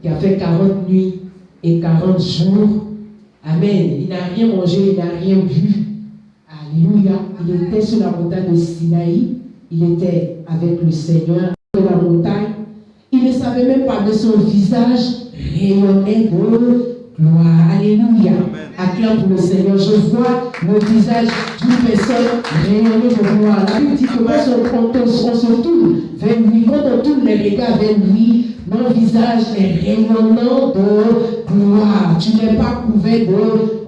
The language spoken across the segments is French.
qui a fait 40 nuits et 40 jours. Amen. Il n'a rien mangé, il n'a rien bu. Alléluia. Il était sur la montagne de Sinaï. Il était avec le Seigneur de la montagne. Il ne savait même pas, mais son visage rayonnait de gloire. Alléluia. Acclame pour le Seigneur. Je vois le visage d'une personne rayonner de gloire. La Bible dit que quand on se tourne vers lui, quand on tourne les regards vers lui, mon visage est rayonnant de gloire. Tu n'es pas couvert de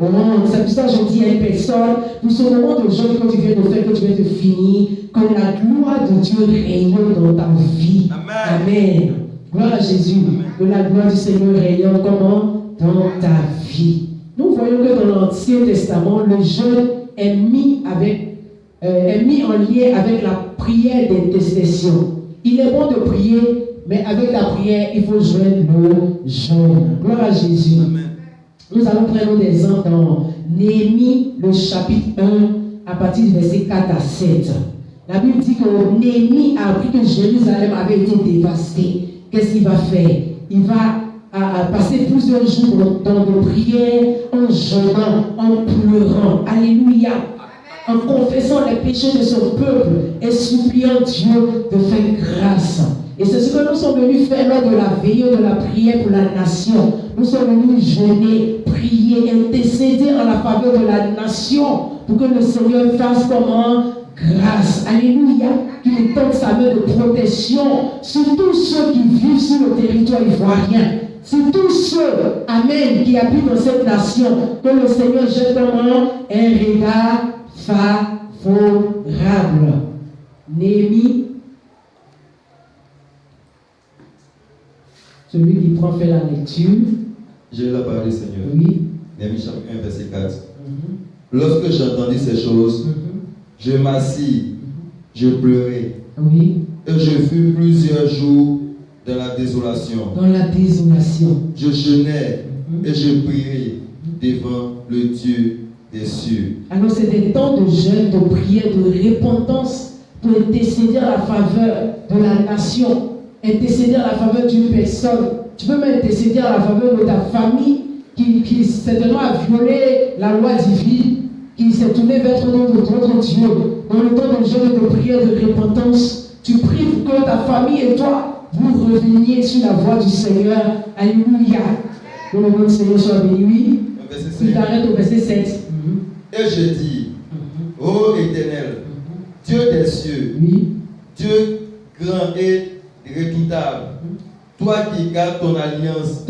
honte. C'est pour ça que je dis à une personne, pour ce moment de jeûne que tu viens de faire, que tu viens de finir, que la gloire de Dieu rayonne dans ta vie. Amen. Amen. Gloire à Jésus. Amen. Que la gloire du Seigneur rayonne comment? Dans ta vie. Nous voyons que dans l'Ancien Testament, le jeûne est mis en lien avec la prière d'intercession. Il est bon de prier, mais avec la prière, il faut joindre le jeûne. Gloire à Jésus. Amen. Nous allons prendre des exemples dans Néhémie, le chapitre 1, à partir du verset 4 à 7. La Bible dit que Néhémie a appris que Jérusalem avait été dévastée. Qu'est-ce qu'il va faire? Il va passer plusieurs jours dans des prières, en jeûnant, en pleurant. Alléluia. En confessant les péchés de son peuple et suppliant Dieu de faire grâce. Et c'est ce que nous sommes venus faire lors de la veillée de la prière pour la nation. Nous sommes venus jeûner, prier, intercéder en la faveur de la nation pour que le Seigneur fasse comment? Grâce. Alléluia. Qu'il étende sa main de protection sur tous ceux qui vivent sur le territoire ivoirien. Sur tous ceux, amen, qui habitent dans cette nation. Que le Seigneur jette comment? Un regard favorable. Néhémie. Celui qui prend fait la lecture. J'ai la parole, Seigneur. Oui. Néhémie chapitre 1, verset 4. Lorsque j'entendis ces choses, je m'assis, je pleurais. Oui. Et je fus plusieurs jours dans la désolation. Dans la désolation. Je jeûnais et je priais devant le Dieu des cieux. Alors c'est des temps de jeûne, de prière, de repentance pour intercéder à la faveur de la nation, intercéder à la faveur d'une personne. Tu peux même intercéder à la faveur de ta famille qui certainement a violé la loi divine, qui s'est tourné vers notre Dieu. Dans le temps de jeûne, de prière, de repentance, tu pries pour que ta famille et toi, vous reveniez sur la voie du Seigneur. Alléluia. Que le nom du Seigneur soit béni. Tu t'arrêtes au verset 7. Et je dis, ô Éternel, Dieu des cieux, Dieu grand et redoutable, toi qui gardes ton alliance,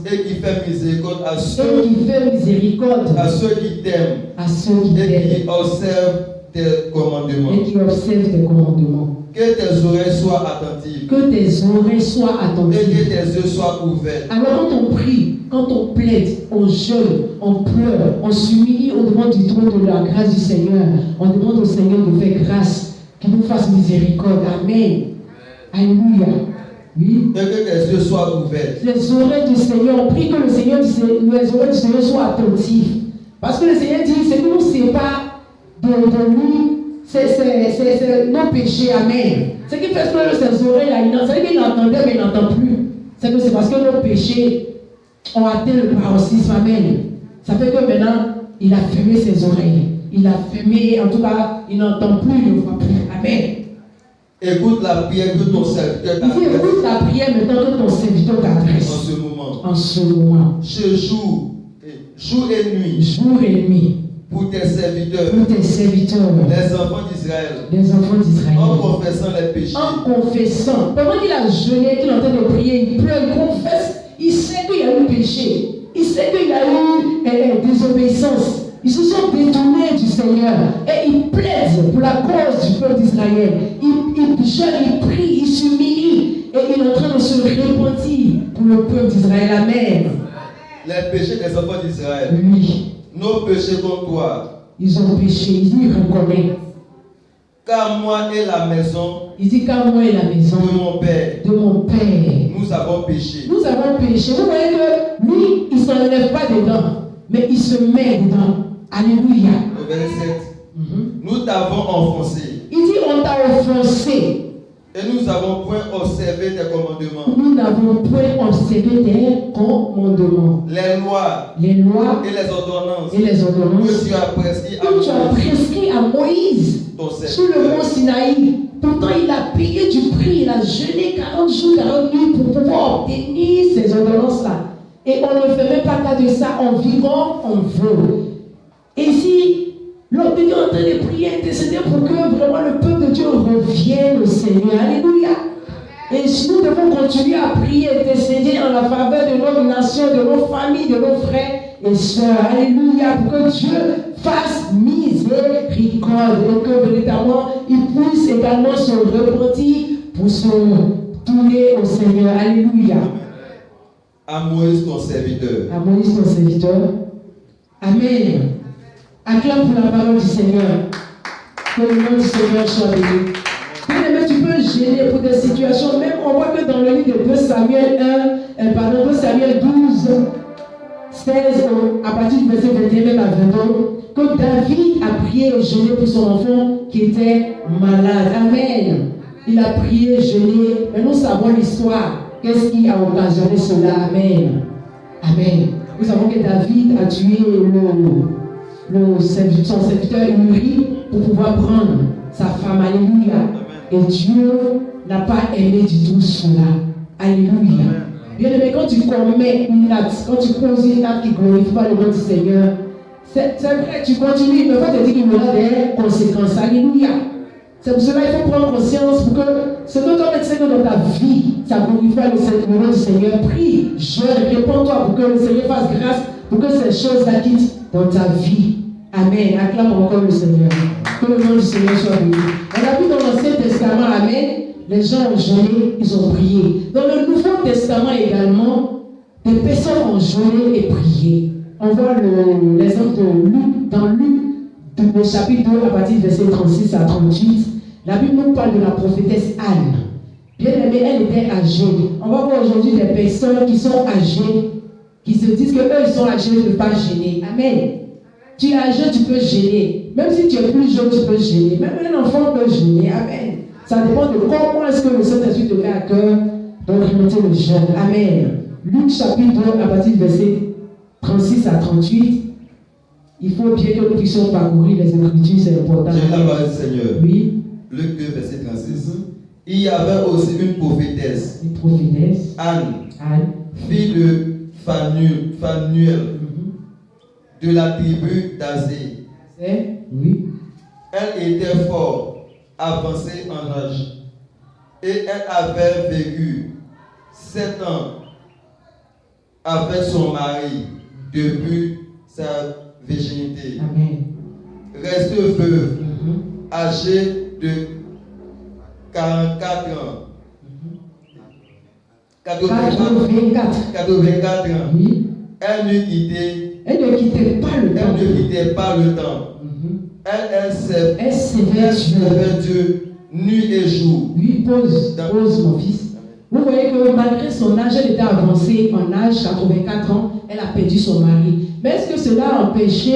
et qui fais miséricorde à ceux qui t'aiment, et qui observent tes commandements. Que tes oreilles soient attentives. Et que tes yeux soient ouverts. Alors quand on prie, quand on plaide, on jeûne, on pleure, on s'humilie au devant du trône de la grâce du Seigneur. On demande au Seigneur de faire grâce, qu'il nous fasse miséricorde. Amen. Alléluia. Oui. Et que tes yeux soient ouverts. Les oreilles du Seigneur, on prie que les oreilles du Seigneur soient attentives. Parce que le Seigneur dit, c'est que nous sépare de lui. C'est nos péchés, amen. Ce qui fait que ces oreilles-là, c'est qu'il entendait mais il n'entend plus. C'est parce que nos péchés ont atteint le paroxysme, amen. Ça fait que maintenant, il a fermé ses oreilles. Il a fermé, en tout cas, il n'entend plus, il ne voit plus. Amen. Écoute la prière que ton serviteur t'adresse. Écoute la prière maintenant que ton serviteur t'adresse. En ce moment. Ce jour et nuit. Jour et nuit. Pour tes serviteurs. Les enfants d'Israël. En confessant les péchés. Pendant qu'il a jeûné, qu'il est en train de prier, il pleure, il confesse. Il sait qu'il y a eu péché. Il sait qu'il y a eu désobéissance. Ils se sont détournés du Seigneur. Et il plaide pour la cause du peuple d'Israël. Il jeûne, il prie, il s'humilie. Et il est en train de se repentir pour le peuple d'Israël. Amen. Les péchés des enfants d'Israël. Oui. Nos péchés contre toi. Ils ont péché, ils reconnaissent. Car moi et la maison. Il dit car moi et la maison. De mon père. Nous avons péché. Vous voyez que lui, il ne s'enlève pas dedans, mais il se met dedans. Alléluia. Au verset 7. Nous t'avons offensé. Il dit on t'a offensé. Et nous n'avons point observé tes commandements. Nous n'avons point observé tes commandements. Les lois et les ordonnances que tu as prescrit à Moïse sur le mont Sinaï. Pourtant, il a payé du prix, il a jeûné 40 jours, 40 nuits pour pouvoir obtenir ces ordonnances-là. Et on ne fait même pas cas de ça, on vit comme on veut. Et ici, l'homme de Dieu est en train de prier, intercéder pour que vraiment le peuple de Dieu revienne au Seigneur. Alléluia. Et nous devons continuer à prier, intercéder en la faveur de notre nation, de nos familles, de nos frères et sœurs. Alléluia. Pour que Dieu fasse miséricorde et que véritablement il puisse également se repentir pour se tourner au Seigneur. Alléluia. À Moïse ton serviteur. À Moïse ton serviteur. Amen. Acclame pour la parole du Seigneur. Que le nom du Seigneur soit béni. Bien-aimé, tu peux gêner pour des situations. Même on voit que dans le livre de 2 Samuel 2 Samuel 12, 16, à partir du verset 21 même à 22, que David a prié et gêné pour son enfant qui était malade. Amen. Il a prié et gêné. Mais nous savons l'histoire. Qu'est-ce qui a occasionné cela? Amen. Amen. Nous savons que David a tué son serviteur Uri pour pouvoir prendre sa femme. Alléluia. Et Dieu n'a pas aimé du tout cela. Alléluia. Bien aimé, quand tu commets une acte, quand tu poses une acte qui glorifie pas le nom du Seigneur, c'est vrai, tu continues, mais il faut te dire qu'il y aura des conséquences. Alléluia. C'est pour cela qu'il faut prendre conscience pour que ce que tu as fait dans ta vie, ça glorifie le nom du Seigneur. Prie, jeûne, réponds-toi pour que le Seigneur fasse grâce, pour que ces choses-là quittent dans ta vie. Amen. Acclame encore le Seigneur. Que le nom du Seigneur soit béni. On a vu dans l'Ancien Testament, amen, les gens ont jeûné, ils ont prié. Dans le Nouveau Testament également, des personnes ont jeûné et prié. On voit l'exemple de Luc, dans Luc, le chapitre 2, à partir du verset 36 à 38. La Bible nous parle de la prophétesse Anne. Bien aimée, elle était âgée. On va voir aujourd'hui des personnes qui sont âgées, qui se disent qu'eux, ils sont âgés, ils ne peuvent pas gêner. Amen. Tu es âgé, tu peux gêner. Même si tu es plus jeune, tu peux gêner. Même un enfant peut gêner. Amen. Ça dépend de comment est-ce que le Saint-Esprit te met à cœur d'orienter le jeune. Amen. Luc chapitre 2, à partir du verset 36 à 38. Il faut bien que nous puissions parcourir les Écritures, c'est important. J'ai la parole du Seigneur. Oui. Luc 2, verset 36. Il y avait aussi une prophétesse. Une prophétesse. Anne. Fille de Phanuel. De la tribu d'Azé. Oui. Elle était fort avancée en âge. Et elle avait vécu 7 ans avec son mari depuis sa virginité. Amen. Reste veuve, âgée de 44 ans. 84 ans. Oui. Elle ne quittait pas le temps. Elle servait Dieu nuit et jour. Oui, pose mon fils. Vous voyez que malgré son âge, elle était avancée en âge, 84 ans, elle a perdu son mari. Mais est-ce que cela a empêché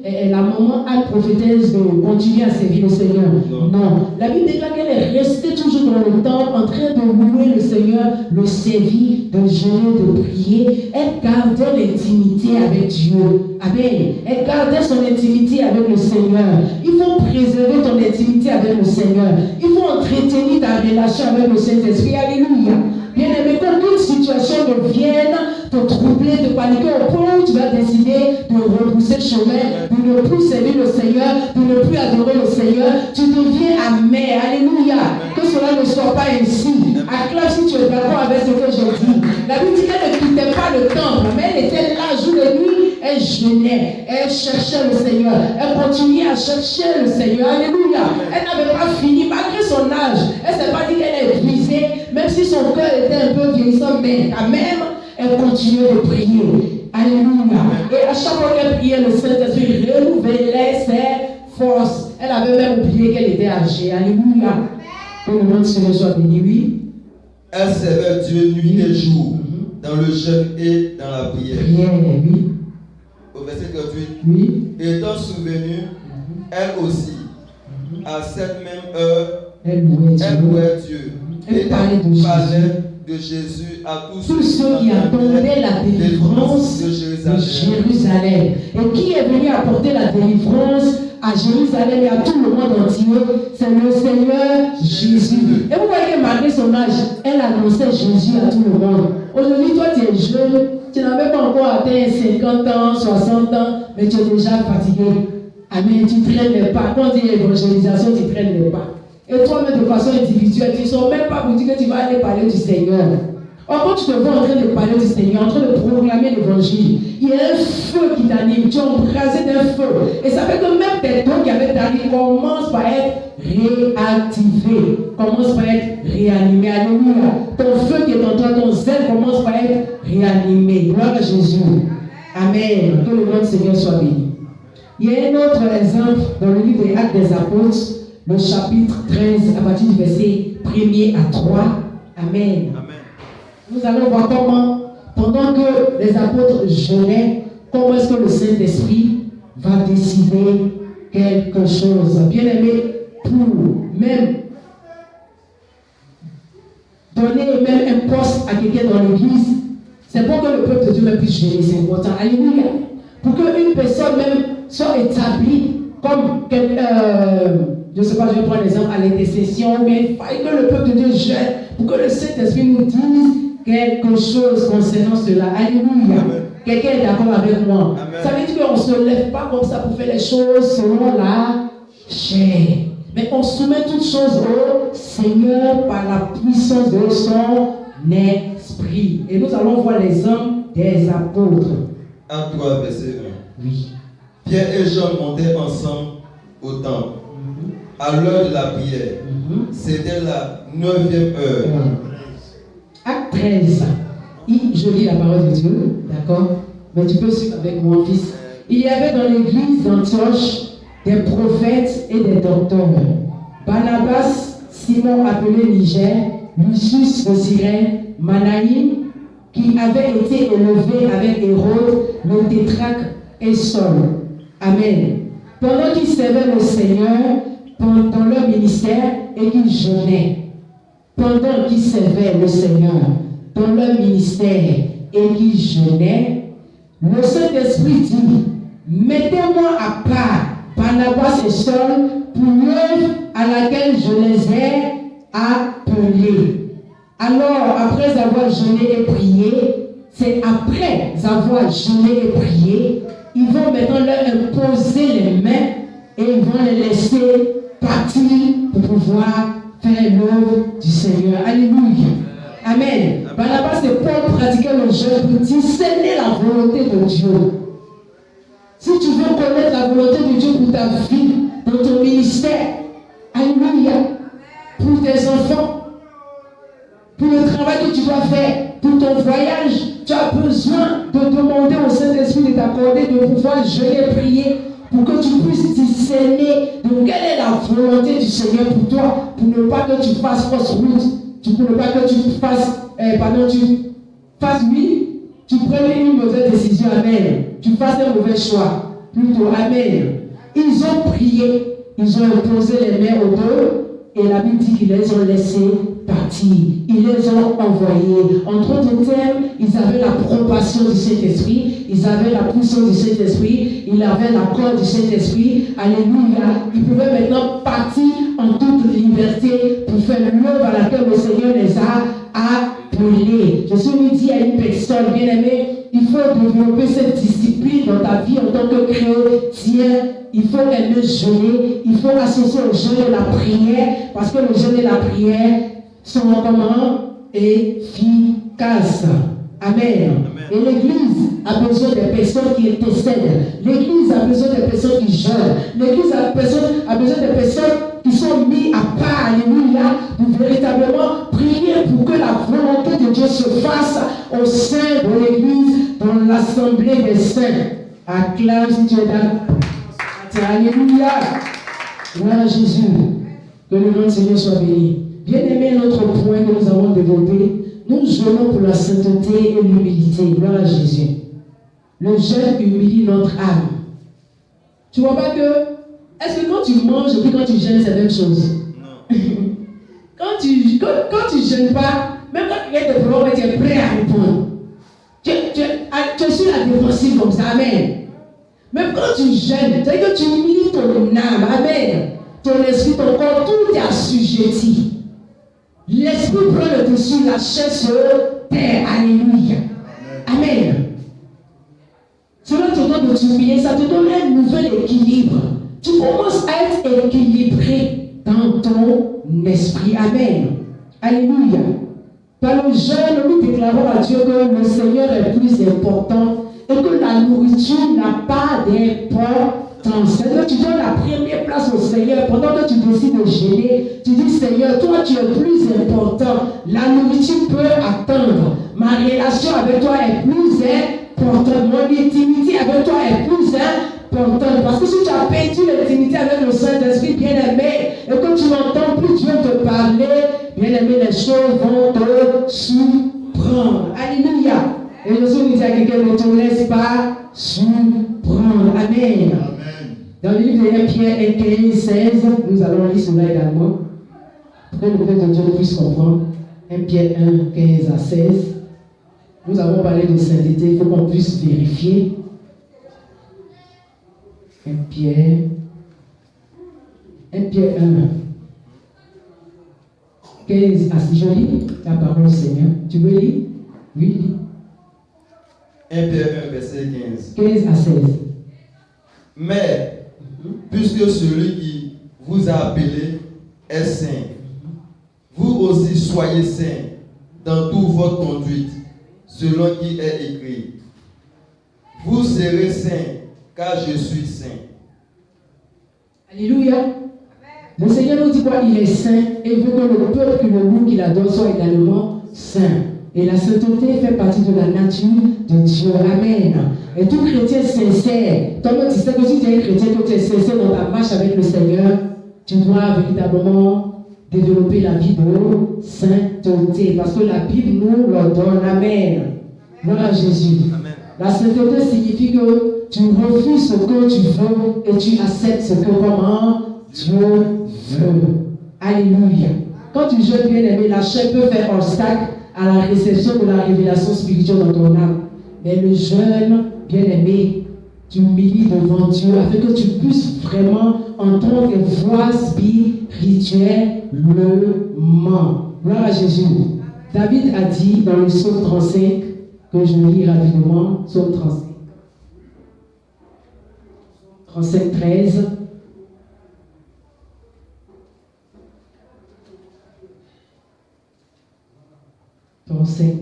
la maman Anne prophétesse de continuer à servir le Seigneur? Non. La Bible déclare qu'elle est restée toujours dans le temple en train de louer le Seigneur, le servir, de jeûner, de prier. Elle gardait l'intimité avec Dieu. Amen. Elle gardait son intimité avec le Seigneur. Il faut préserver ton intimité avec le Seigneur. Il faut entretenir ta relation avec le Saint-Esprit. Alléluia. Bien-aimé, qu'aucune situation ne vienne te troubler, te paniquer au point où tu vas décider de repousser le chemin, de ne plus servir le Seigneur, de ne plus adorer le Seigneur, tu deviens amer. Alléluia. Que cela ne soit pas ainsi. Acclame si tu es d'accord avec ce que je dis. La Bible dit qu'elle ne quittait pas le temple, mais elle était là jour et nuit. Elle jeûnait, elle cherchait le Seigneur, elle continuait à chercher le Seigneur. Alléluia. Elle n'avait pas fini, malgré son âge. Elle ne s'est pas dit qu'elle est brisée, même si son cœur était un peu vieillissant, mais quand même, elle continuait de prier. Alléluia. Et à chaque fois qu'elle priait, le Saint-Esprit renouvelait ses forces. Elle avait même oublié qu'elle était âgée. Alléluia. Que le nom de Seigneur soit béni, oui. Elle servait Dieu nuit et jour, dans le jeûne et dans la prière. Oui. Au verset 38, oui. Étant souvenue, elle aussi, à cette même heure, Elle louait Dieu. Elle parlait de Jésus à tous ceux qui attendaient la délivrance de Jérusalem. Et qui est venu apporter la délivrance à Jérusalem et à tout le monde entier? C'est le Seigneur Jésus. Et vous voyez que malgré son âge, elle annonçait Jésus à tout le monde. Aujourd'hui, toi, tu es jeune, tu n'as même pas encore atteint 50 ans, 60 ans, mais tu es déjà fatigué. Amen, tu traînes les pas. Quand on dit évangélisation, tu traînes les pas. Et toi-même, de façon individuelle, tu ne sors même pas pour dire que tu vas aller parler du Seigneur. Or, quand tu te vois en train de parler du Seigneur, en train de proclamer l'évangile, il y a un feu qui t'anime, tu es embrasé d'un feu. Et ça fait que même tes dons qui avaient t'animé commencent par être réactivés, commencent par être réanimés. Alléluia. Ton feu qui est en toi, ton zèle commence par être réanimé. Gloire à Jésus. Amen. Que le nom du Seigneur soit béni. Il y a un autre exemple dans le livre des Actes des Apôtres, le chapitre 13, à partir du verset 1er à 3. Amen. Amen. Nous allons voir comment, pendant que les apôtres jeûnaient, comment est-ce que le Saint-Esprit va décider quelque chose. Bien aimé, pour même donner même un poste à quelqu'un dans l'église, c'est pour que le peuple de Dieu même puisse gérer, c'est important. Alléluia. Pour qu'une personne même soit établie comme je ne sais pas, je vais prendre l'exemple à l'intercession, mais il faut que le peuple de Dieu jeûne pour que le Saint-Esprit nous dise quelque chose concernant cela. Alléluia. Quelqu'un est d'accord avec moi. Amen. Ça veut dire qu'on ne se lève pas comme ça pour faire les choses selon la chair. Mais on soumet toutes choses au Seigneur par la puissance de son esprit. Et nous allons voir les hommes des apôtres. Acte 3, verset 1. Oui. Pierre et Jean montaient ensemble au temple. À l'heure de la prière. C'était la 9e heure. Acte 13. Je lis la parole de Dieu, d'accord? Mais tu peux suivre avec moi, fils. Il y avait dans l'église d'Antioche des prophètes et des docteurs. Barnabas, Simon appelé Niger, Lucius de Cyrène, Manaïm, qui avait été élevé avec Hérode, le tétrarque, et Saul. Amen. Pendant qu'ils servaient le Seigneur, dans leur ministère, et qu'ils jeûnaient. Pendant qu'ils servaient le Seigneur dans leur ministère et qu'ils jeûnaient, le Saint-Esprit dit: mettez-moi à part Barnabas et Saul pour l'œuvre à laquelle je les ai appelés. Alors, après avoir jeûné et prié, c'est après avoir jeûné et prié, ils vont maintenant leur imposer les mains et ils vont les laisser partir pour pouvoir faire l'œuvre du Seigneur. Alléluia. Amen. Barnabas et Paul pratiquaient le jeûne pour discerner la volonté de Dieu. Si tu veux connaître la volonté de Dieu pour ta vie, dans ton ministère, alléluia, pour tes enfants, pour le travail que tu dois faire, pour ton voyage, tu as besoin de demander au Saint-Esprit de t'accorder de pouvoir jeûner et prier pour que tu puisses discerner de quelle est la volonté du Seigneur pour toi, pour ne pas que tu fasses fausse route, pour ne pas que tu fasses, oui, tu prennes une mauvaise décision, amen. Tu fasses un mauvais choix, plutôt, amen. Ils ont prié, ils ont imposé les mains aux deux, et la Bible dit qu'ils les ont laissés partir. Ils les ont envoyés. En d'autres termes, ils avaient l'approbation du Saint-Esprit, ils avaient la puissance du Saint-Esprit, ils avaient l'accord du Saint-Esprit. Alléluia. Ils pouvaient maintenant partir en toute liberté pour faire l'œuvre à laquelle le Seigneur les a appelés. Jésus lui dit à une personne, bien aimée, il faut développer cette discipline dans ta vie en tant que chrétien. Il faut aimer jeûner, il faut associer au jeûne et la prière, parce que le jeûne et la prière sont comment efficaces. Amen. Et l'Église a besoin des personnes qui intercèdent. L'Église a besoin des personnes qui jeûnent. L'Église a besoin des personnes qui sont mises à part, alléluia, pour véritablement prier pour que la volonté de Dieu se fasse au sein de l'Église, dans l'assemblée des saints. Acclame si tu es d'accord. Alléluia. Gloire à Jésus. Que le nom du Seigneur soit béni. Bien aimé, notre point que nous avons développé, nous jeûnons pour la sainteté et l'humilité. Gloire à Jésus. Le jeûne humilie notre âme. Tu vois pas que, est-ce que quand tu manges et puis quand tu jeûnes, c'est la même chose? Non. quand tu jeûnes pas, même quand quelqu'un te provoque, tu es prêt à répondre. Tu es sur la défensive comme ça, amen. Même quand tu jeûnes, c'est-à-dire que tu humilies ton âme, amen. Ton esprit, ton corps, tout est assujetti. L'esprit prend le dessus, la chair se terre, alléluia. Amen. Cela te donne de t'humilier, ça te donne un nouvel équilibre. Tu commences à être équilibré dans ton esprit, amen. Alléluia. Par le jeûne, nous déclarons à Dieu que le Seigneur est plus important et que la nourriture n'a pas d'importance. C'est-à-dire que tu donnes la première place au Seigneur pendant que tu décides de jeûner. Tu dis, Seigneur, toi tu es plus important. La nourriture peut attendre. Ma relation avec toi est plus importante. Mon intimité avec toi est plus importante. Parce que si tu as perdu l'intimité avec le Saint-Esprit bien-aimé et que tu n'entends plus Dieu te parler, bien-aimé, les choses vont te surprendre. Alléluia. Et Jésus nous dit à quelqu'un, ne te laisse pas surprendre. Amen. Dans le livre de 1 Pierre 1, 15, 16, nous allons lire cela également. Pour que le peuple de Dieu puisse comprendre. 1 Pierre 1, 15 à 16. Nous avons parlé de sainteté, il faut qu'on puisse vérifier. 1 Pierre 1, 15 à 6. Je lis la parole du Seigneur. Tu veux lire? Oui, lis. 1 Pierre 1, verset 15. 15 à 16. Mais, puisque celui qui vous a appelé est saint, vous aussi soyez saints dans toute votre conduite, selon qui est écrit. Vous serez saints, car je suis saint. Alléluia. Le Seigneur nous dit quoi? Il est saint et il veut que le peuple que le nous qu'il adore soit également saint. Et la sainteté fait partie de la nature de Dieu. Amen. Et tout chrétien sincère, toi-même tu sais que si tu es un chrétien, que tu es sincère dans ta marche avec le Seigneur, tu dois véritablement développer la vie de sainteté. Parce que la Bible nous l'ordonne. Amen. Gloire à Jésus. Amen. La sainteté signifie que tu refuses ce que tu veux et tu acceptes ce que comment Dieu veut. Alléluia. Quand tu jeûnes, bien aimé, la chair peut faire obstacle à la réception de la révélation spirituelle dans ton âme. Mais le jeûne, bien aimé, tu humilies devant Dieu afin que tu puisses vraiment entendre une voix spirituellement. Gloire à Jésus. David a dit dans le psaume 35, que je lis rapidement, psaume 35. 35, 13. Verset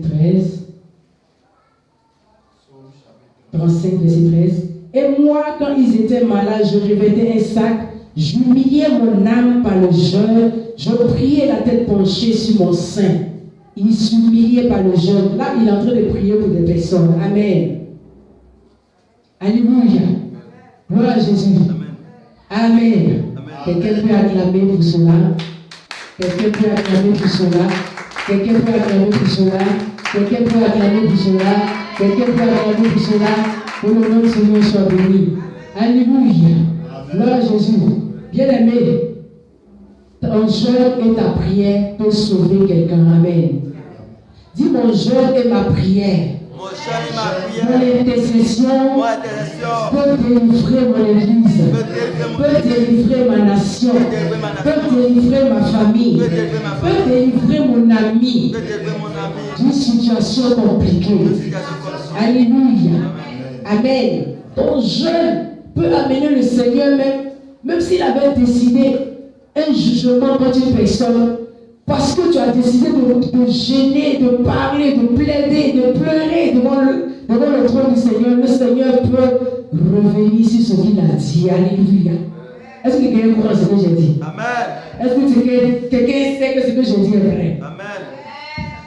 13. Et moi, quand ils étaient malades, je revêtais un sac, j'humiliais mon âme par le jeûne, je priais la tête penchée sur mon sein. Il s'humiliait par le jeûne. Là, il est en train de prier pour des personnes. Amen. Alléluia. Gloire à Jésus. Amen. Amen. Quelqu'un peut acclamer pour cela. Quelqu'un peut acclamer pour cela. Quelqu'un peut acclamer pour cela. Quelqu'un peut acclamer pour cela. Quelqu'un peut acclamer pour cela. Que le nom du Seigneur soit béni. Alléluia. Gloire à Jésus. Bien-aimé, ton jeûne et ta prière peuvent sauver quelqu'un. Amen. Dis mon jeûne et ma prière. Mon intercession peut délivrer mon église, peut délivrer ma nation, peut délivrer ma famille, peut délivrer mon ami d'une situation compliquée. Alléluia. Amen. Ton jeûne peut amener le Seigneur même s'il avait décidé un jugement contre une personne. Parce que tu as décidé de gêner, de parler, de plaider, de pleurer devant le trône du Seigneur, le Seigneur peut revenir sur ce qu'il a dit. Alléluia. Est-ce que quelqu'un croit ce que j'ai dit? Amen. Est-ce que quelqu'un sait que ce que j'ai dit est vrai? Amen.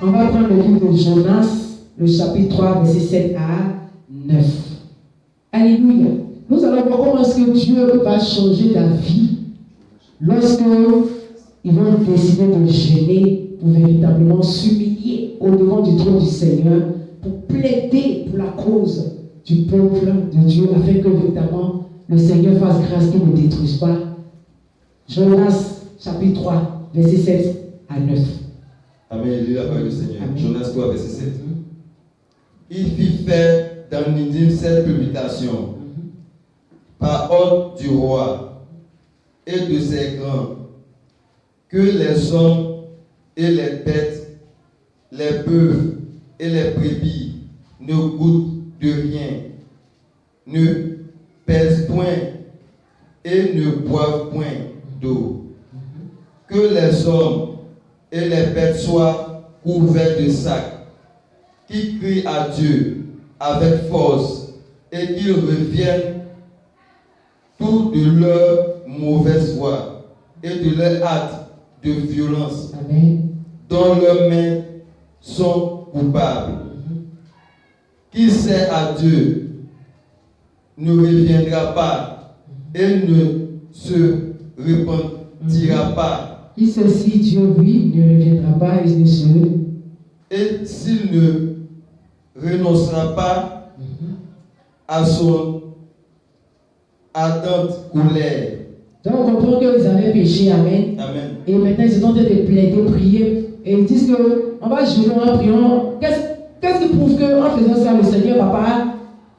On va prendre le livre de Jonas, le chapitre 3, verset 7 à 9. Alléluia. Nous allons voir comment est-ce que Dieu va changer ta vie lorsque ils vont décider de gêner pour véritablement s'humilier au-devant du trône du Seigneur pour plaider pour la cause du peuple de Dieu afin que véritablement le Seigneur fasse grâce qu'il ne détruise pas. Jonas chapitre 3, verset 7 à 9. Amen. Lis la parole du Seigneur. Amen. Jonas 3, verset 7. Il fit faire dans Nidim cette publication par ordre du roi et de ses grands, que les hommes et les bêtes, les bœufs et les brebis ne goûtent de rien, ne pèsent point et ne boivent point d'eau. Que les hommes et les bêtes soient couverts de sacs, qui crient à Dieu avec force et qu'ils reviennent tout de leur mauvaise voie et de leur acte de violence. Amen. Dont leurs mains sont coupables. Qui sait à Dieu ne reviendra pas et ne se repentira pas. Qui sait si Dieu, lui, ne reviendra pas et ne se... Et s'il ne renoncera pas à son ardente colère. Donc on comprend qu'ils avaient péché, amen. Amen. Et maintenant ils sont en train de plaider, prier. Et ils disent qu'on va jeûner en priant. Qu'est-ce qui prouve qu'en faisant ça, le Seigneur va pas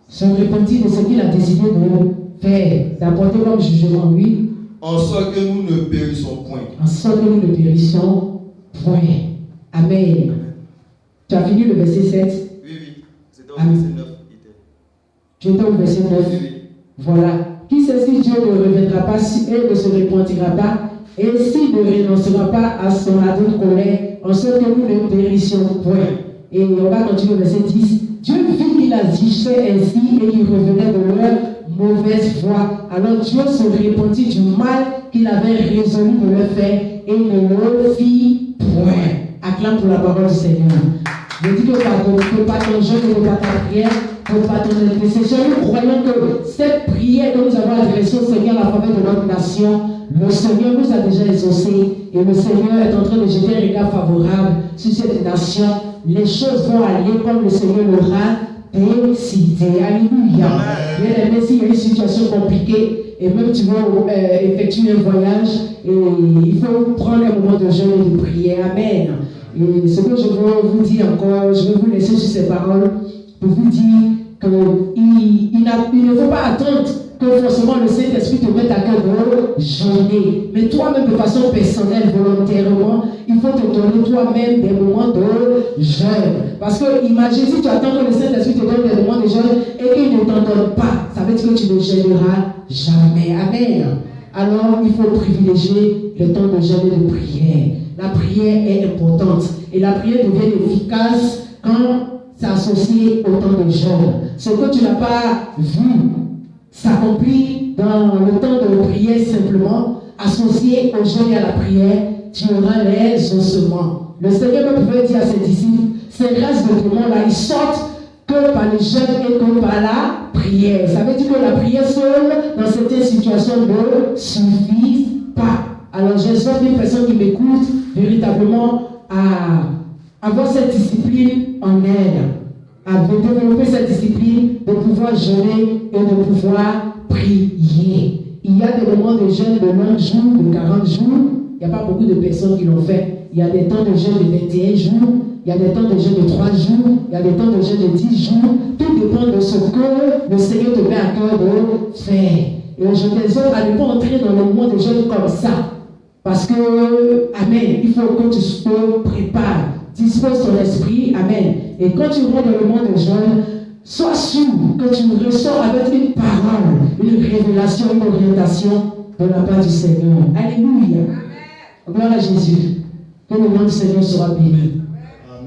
se repentir de ce qu'il a décidé de faire, d'apporter comme jugement, oui. En sorte que nous ne périssons point. En sorte que nous ne périssons point. Amen. Tu as fini le verset 7? Oui. C'était au verset 9. J'étais au verset 9. Oui. Voilà. Qui sait si Dieu ne reviendra pas et ne se repentira pas, et s'il ne renoncera pas à son ardente colère, en sorte que nous ne périssions point. Et on va continuer au verset 10. Dieu vit qu'il agissait ainsi et qu'il revenait de leur mauvaise voie. Alors Dieu se repentit du mal qu'il avait résolu de leur faire et ne le fit point. Acclame pour la parole du Seigneur. Je dis que pas ton jeûne et pas ta prière, pas ton intercession. Nous croyons que cette prière que nous avons adressée au Seigneur à la faveur de notre nation, le Seigneur nous a déjà exaucé et le Seigneur est en train de jeter un regard favorable sur cette nation. Les choses vont aller comme le Seigneur l'aura décidé. Alléluia. Bien aimé, s'il y a une situation compliquée et même tu veux effectuer un voyage, et il faut prendre un moment de jeûne et de prière. Amen. Et ce que je veux vous dire encore, je vais vous laisser sur ces paroles pour vous dire qu'il ne faut pas attendre que forcément le Saint-Esprit te mette à cœur de jeûner. Mais toi-même, de façon personnelle, volontairement, il faut te donner toi-même des moments de jeûne. Parce que imagine si tu attends que le Saint-Esprit te donne des moments de jeûne et qu'il ne t'en donne pas, ça veut dire que tu ne jeûneras jamais. Amen. Alors, il faut privilégier le temps de jeûne et de prière. La prière est importante. Et la prière devient efficace quand c'est associé au temps de jeûne. Ce que tu n'as pas vu s'accomplit dans le temps de prière simplement, associé au jeûne et à la prière, tu auras les ossements. Le Seigneur pouvait dire à ses disciples, ces restes de démons-là, ils sortent que par le jeûne et que par la prière. Ça veut dire que la prière seule, dans certaines situations, ne suffit pas. Alors j'exhorte les personnes qui m'écoutent véritablement à avoir cette discipline en elle, à développer cette discipline de pouvoir jeûner et de pouvoir prier. Il y a des moments de jeûne de 9 jours, de 40 jours. Il n'y a pas beaucoup de personnes qui l'ont fait. Il y a des temps de jeûne de 21 jours. Il y a des temps de jeûne de 3 jours. Il y a des temps de jeûne de 10 jours. Tout dépend de ce que le Seigneur te met à cœur de faire. Et je t'exhorte à ne pas entrer dans le moment de jeûne comme ça. Parce que, amen, il faut que tu te prépares. Dispose ton esprit, amen. Et quand tu rentres dans le monde de jeûne, sois sûr que tu ressors avec une parole, une révélation, une orientation de la part du Seigneur. Alléluia. Gloire à Jésus. Que le nom du Seigneur soit béni.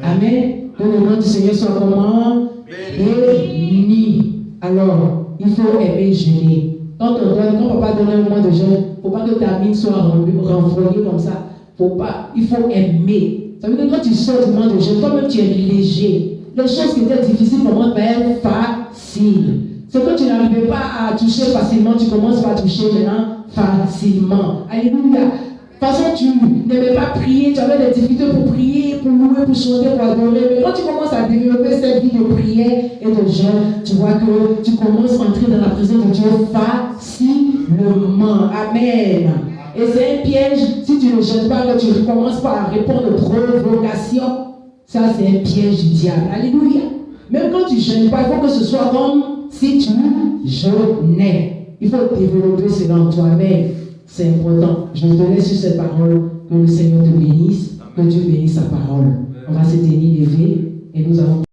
Amen. Que le nom du Seigneur soit comment? Béni. Alors, il faut aimer jeûner. Quand papa donne un moment de jeûne, il ne faut pas que ta mine soit renvoyée comme ça. Il faut aimer. Ça veut dire que quand tu sors du moment de jeûne, toi-même tu es léger. Les choses qui étaient difficiles pour moi vont être faciles. Ce que tu n'arrivais pas à toucher facilement, tu commences à toucher maintenant facilement. Alléluia. De toute façon, tu n'aimais pas prier, tu avais des difficultés pour prier, pour louer, pour chanter, pour adorer. Mais quand tu commences à développer cette vie de prière et de jeûne, tu vois que tu commences à entrer dans la présence de Dieu facilement. Amen. Et c'est un piège. Si tu ne jeûnes pas, que tu commences par répondre aux provocations, ça c'est un piège du diable. Alléluia. Même quand tu ne jeûnes pas, il faut que ce soit comme si tu jeûnais. Il faut développer cela en toi-même. C'est important. Je te laisse sur cette parole. Que le Seigneur te bénisse. Que Dieu bénisse sa parole. On va se tenir levé et nous allons